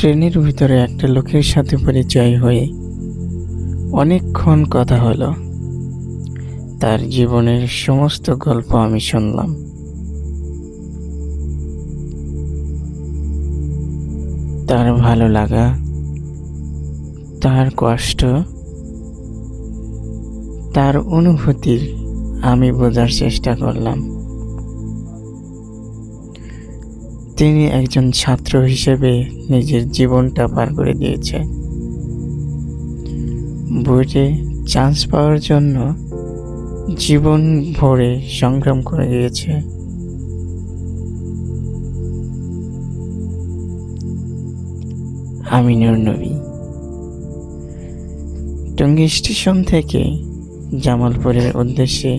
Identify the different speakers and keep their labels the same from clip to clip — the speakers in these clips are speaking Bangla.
Speaker 1: ট্রেনের ভিতরে একটা লোকের সাথে পরিচয় হয়ে অনেকক্ষণ কথা হলো। তার জীবনের সমস্ত গল্প আমি শুনলাম। তার ভালো লাগা, তার কষ্ট, তার অনুভূতির আমি বোঝার চেষ্টা করলাম। তিনি একজন ছাত্র হিসেবে নিজের জীবনটা পার করে দিয়েছে। বুয়েটে চান্স পাওয়ার জন্য জীবন ভরে সংগ্রাম করে গিয়েছে। আমি নূরনবী টঙ্গী স্টেশন থেকে জামালপুরের উদ্দেশ্যে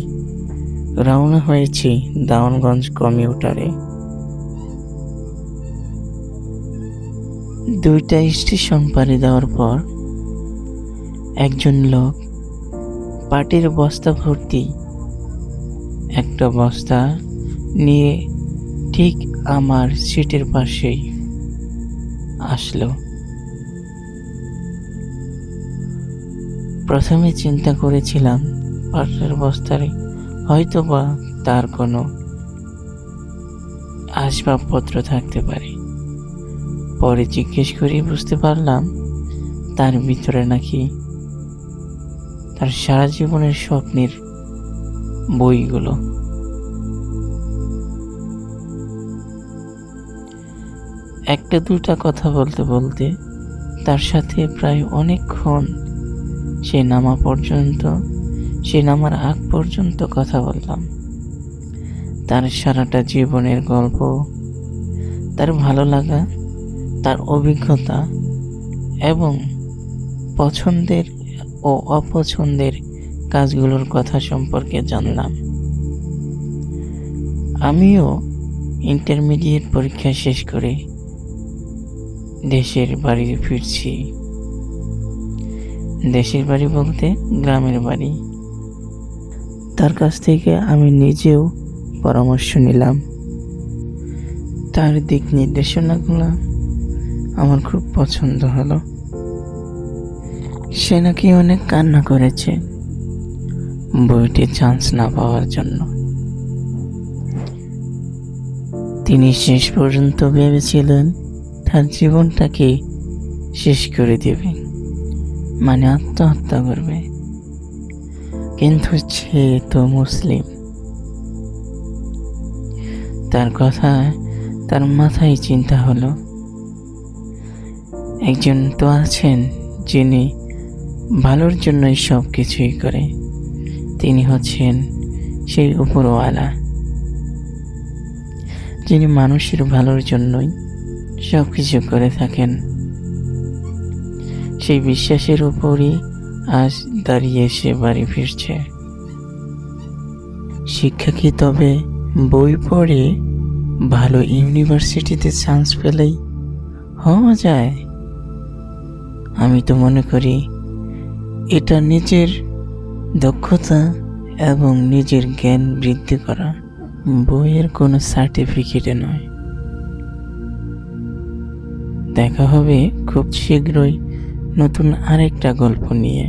Speaker 1: রওনা হয়েছি দাউনগঞ্জ কমিউটারে। 2টা স্টেশন পাড়ি দেওয়ার পর একজন লোক পাটির বস্তা ভর্তি একটা বস্তা নিয়ে ঠিক আমার সিটের পাশেই আসলো। প্রথমে চিন্তা করেছিলাম পাটের বস্তায় হয়তোবা তার কোনো আসবাবপত্র থাকতে পারে। পরে জিজ্ঞেস করে বুঝতে পারলাম তার ভিতরে নাকি তার সারা জীবনের স্বপ্নের বইগুলো। একটা দুটা কথা বলতে বলতে তার সাথে প্রায় অনেকক্ষণ সে নামার আগ পর্যন্ত কথা বললাম। তার সারাটা জীবনের গল্প, তার ভালো লাগা, তার অভিজ্ঞতা এবং পছন্দের ও অপছন্দের কাজগুলোর কথা সম্পর্কে জানলাম। আমিও ইন্টারমিডিয়েট পরীক্ষা শেষ করে দেশের বাড়ি ফিরছি। দেশের বাড়ি বলতে গ্রামের বাড়ি। তার কাছ থেকে আমি নিজেও পরামর্শ নিলাম। তার দিক নির্দেশনাগুলো আমার খুব পছন্দ হলো। সে নাকি অনেক কান্না করেছে বুয়েটে চান্স না পাওয়ার জন্য। তিনি শেষ পর্যন্ত ভেবেছিলেন তার জীবনটাকে শেষ করে দেবে, মানে আত্মহত্যা করবে। কিন্তু সে তো মুসলিম। তার কথা তার মাথায় চিন্তা হলো, একজন তো আছেন যিনি ভালোর জন্যই সব কিছুই করে। তিনি হচ্ছেন সেই উপরওয়ালা, যিনি মানুষের ভালোর জন্যই সব কিছু করে থাকেন। সেই বিশ্বাসের উপরই আজ দাঁড়িয়ে সে বাড়ি ফিরছে। শিক্ষা কি তবে বই পড়ে ভালো ইউনিভার্সিটিতে চান্স পেলেই হওয়া যায়? আমি তো মনে করি এটা নিজের দক্ষতা এবং নিজের জ্ঞান বৃদ্ধি করা, বইয়ের কোনো সার্টিফিকেটে নয়। দেখা হবে খুব শীঘ্রই নতুন আরেকটা গল্প নিয়ে।